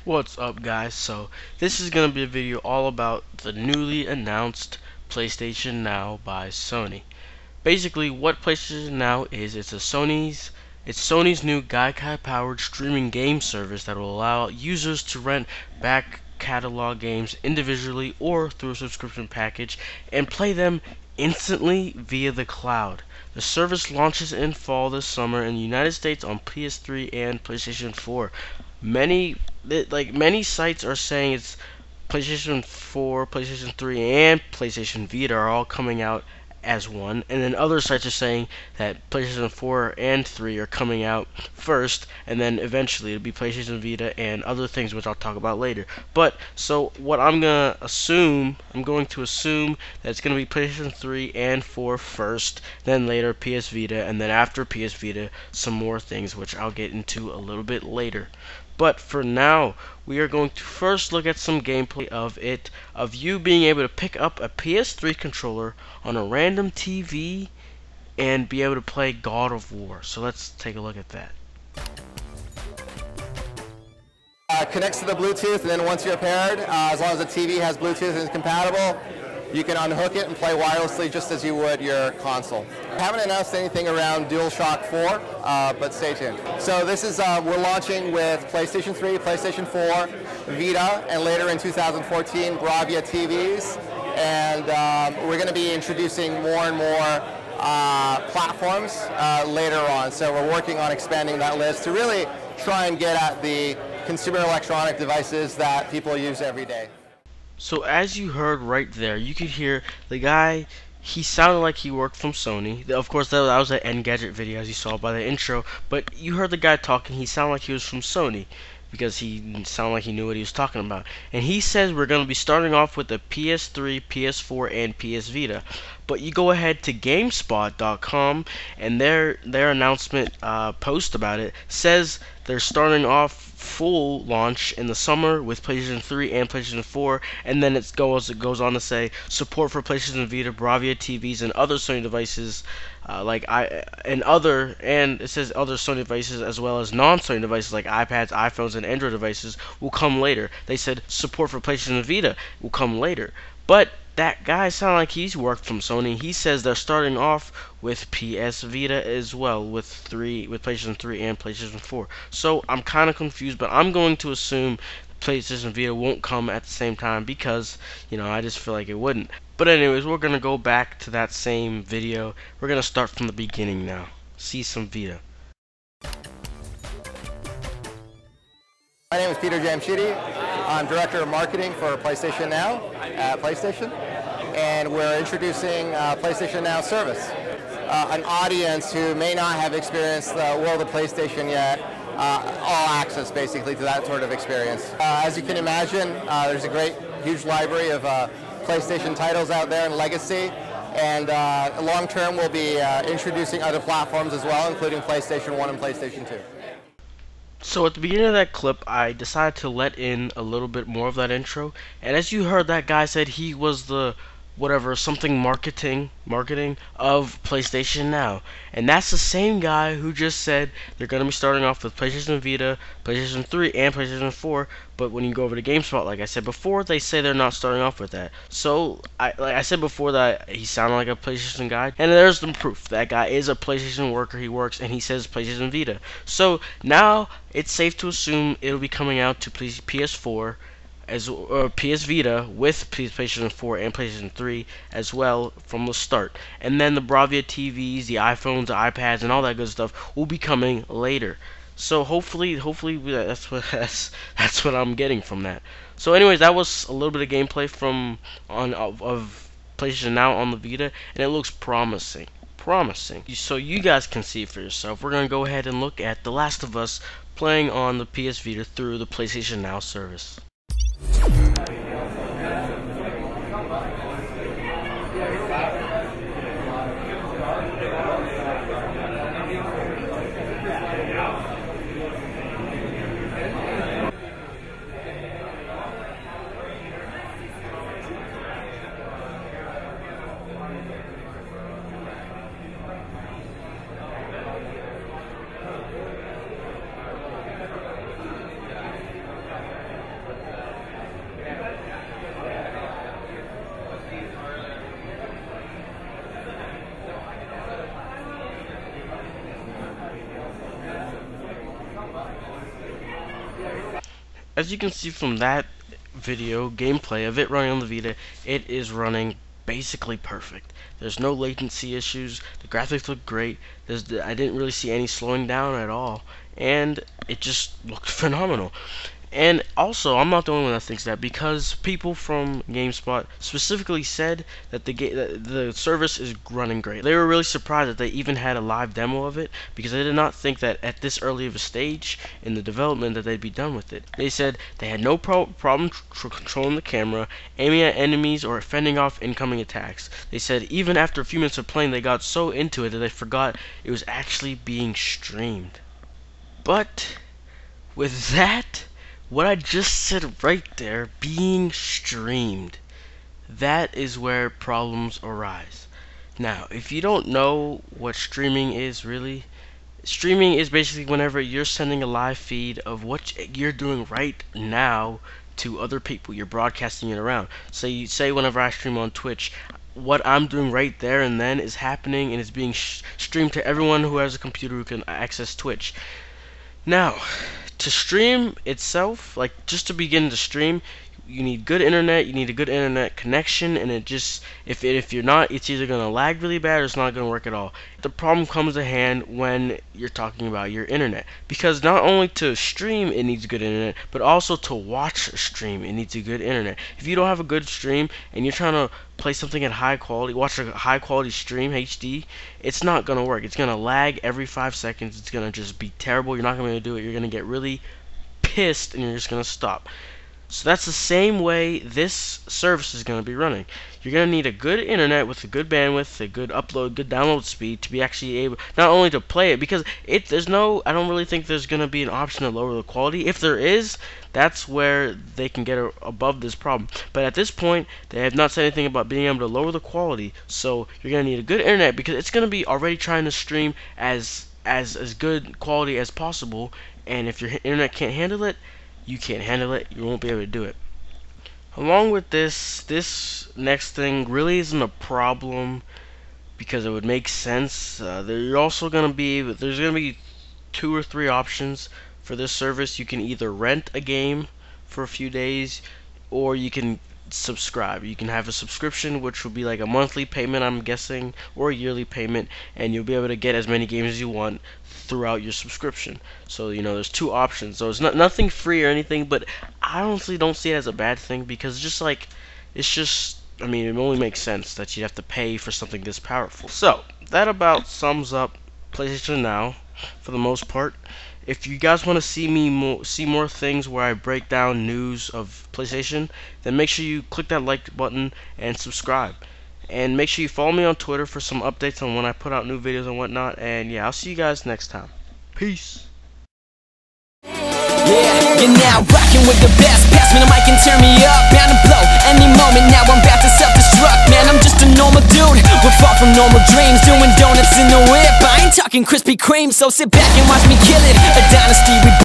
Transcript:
What's up, guys? So this is going to be a video all about the newly announced PlayStation Now by Sony. Basically, what PlayStation Now is, it's Sony's new Gaikai powered streaming game service that will allow users to rent back catalog games individually or through a subscription package and play them instantly via the cloud. The service launches in fall this summer in the United States on PS3 and PlayStation 4. Many sites are saying it's PlayStation 4, PlayStation 3, and PlayStation Vita are all coming out as one, and then other sites are saying that PlayStation 4 and 3 are coming out first, and then eventually it'll be PlayStation Vita and other things which I'll talk about later. But so what I'm going to assume that it's going to be PlayStation 3 and 4 first, then later PS Vita, and then after PS Vita some more things which I'll get into a little bit later. But for now, we are going to first look at some gameplay of you being able to pick up a PS3 controller on a random TV and be able to play God of War. So let's take a look at that. Connects to the Bluetooth, and then once you're paired, as long as the TV has Bluetooth and is compatible, you can unhook it and play wirelessly just as you would your console. Haven't announced anything around DualShock 4, but stay tuned. So this is, we're launching with PlayStation 3, PlayStation 4, Vita, and later in 2014, Bravia TVs. And we're going to be introducing more and more platforms later on. So we're working on expanding that list to really try and get at the consumer electronic devices that people use every day. So as you heard right there, you could hear the guy, he sounded like he worked from Sony. Of course, that was an engadget video, as you saw by the intro, but you heard the guy talking, he sounded like he was from Sony, because he sounded like he knew what he was talking about. And he says we're going to be starting off with the PS3, PS4, and PS Vita. But you go ahead to GameSpot.com, and their announcement post about it says they're starting off full launch in the summer with PlayStation 3 and PlayStation 4, and then it goes on to say support for PlayStation Vita, Bravia TVs, and other Sony devices, and it says other Sony devices as well as non-Sony devices like iPads, iPhones, and Android devices will come later. They said support for PlayStation Vita will come later, but that guy sounded like he's worked from Sony. He says they're starting off with PS Vita as well, with PlayStation 3 and PlayStation 4. So I'm kind of confused, but I'm going to assume PlayStation Vita won't come at the same time because, I just feel like it wouldn't. But anyways, we're going to go back to that same video. We're going to start from the beginning now. See some Vita. My name is Peter Jamshidi. I'm Director of Marketing for PlayStation Now at PlayStation, and we're introducing PlayStation Now service. An audience who may not have experienced the world of PlayStation yet, all access basically to that sort of experience. As you can imagine, there's a huge library of PlayStation titles out there and legacy, and long term we'll be introducing other platforms as well, including PlayStation 1 and PlayStation 2. So at the beginning of that clip, I decided to let in a little bit more of that intro, and as you heard, that guy said he was the something marketing of PlayStation Now, and that's the same guy who just said they're going to be starting off with PlayStation Vita, PlayStation 3, and PlayStation 4. But when you go over to GameSpot, like I said before, they say they're not starting off with that. So like I said before, that he sounded like a PlayStation guy, and there's the proof. That guy is a PlayStation worker. He works, and he says PlayStation Vita. So now it's safe to assume it'll be coming out to PS4 PS Vita with PlayStation 4 and PlayStation 3 as well from the start, and then the Bravia TVs, the iPhones, the iPads, and all that good stuff will be coming later. So hopefully that's what I'm getting from that. So anyways, that was a little bit of gameplay of PlayStation Now on the Vita, and it looks promising. So you guys can see for yourself. We're gonna go ahead and look at The Last of Us playing on the PS Vita through the PlayStation Now service. as you can see from that video gameplay of it running on the Vita, it is running basically perfect. There's no latency issues. The graphics look great. I didn't really see any slowing down at all, and it just looked phenomenal. And also, I'm not the only one that thinks that, because people from GameSpot specifically said that the service is running great. They were really surprised that they even had a live demo of it, because they did not think that at this early of a stage in the development that they'd be done with it. They said they had no problem controlling the camera, aiming at enemies, or fending off incoming attacks. They said even after a few minutes of playing, they got so into it that they forgot it was actually being streamed. But with that, what I just said right there, being streamed, that is where problems arise. Now, if you don't know what streaming is really, streaming is basically whenever you're sending a live feed of what you're doing right now to other people. You're broadcasting it around. So you say whenever I stream on Twitch, what I'm doing right there and then is happening and is being streamed to everyone who has a computer who can access Twitch. Now, to stream itself, like just to begin to stream, you need good internet, you need a good internet connection, and it just, if you're not, it's either going to lag really bad or it's not going to work at all. The problem comes to hand when you're talking about your internet, because not only to stream it needs good internet, but also to watch a stream it needs a good internet. If you don't have a good stream and you're trying to play something at high quality, watch a high quality stream, HD, it's not going to work. It's going to lag every 5 seconds. It's going to just be terrible. You're not going to be able to do it. You're going to get really pissed and you're just going to stop. So that's the same way this service is going to be running. You're going to need a good internet with a good bandwidth, a good upload, good download speed to be actually able not only to play it, because I don't really think there's going to be an option to lower the quality. If there is, that's where they can get above this problem. But at this point, they have not said anything about being able to lower the quality. So you're going to need a good internet, because it's going to be already trying to stream as good quality as possible, and if your internet can't handle it, you can't handle it, you won't be able to do it. Along with this next thing really isn't a problem, because it would make sense. There's going to be 2 or 3 options for this service. You can either rent a game for a few days, or you can subscribe. You can have a subscription, which will be like a monthly payment, I'm guessing, or a yearly payment, and you'll be able to get as many games as you want throughout your subscription. So there's 2 options. So it's nothing free or anything, but I honestly don't see it as a bad thing, because I mean, it only makes sense that you'd have to pay for something this powerful. So that about sums up PlayStation Now for the most part. If you guys want to see more things where I break down news of PlayStation, then make sure you click that like button and subscribe. And make sure you follow me on Twitter for some updates on when I put out new videos and whatnot. And yeah, I'll see you guys next time. Peace. Yeah, you're now rocking with the best. Pass me the mic and turn me up. Bound to blow any moment. Now I'm about to self-destruct. Man, I'm just a normal dude with far from normal dreams. Doing donuts in the whip. I ain't talking Krispy Kreme, so sit back and watch me kill it. A dynasty.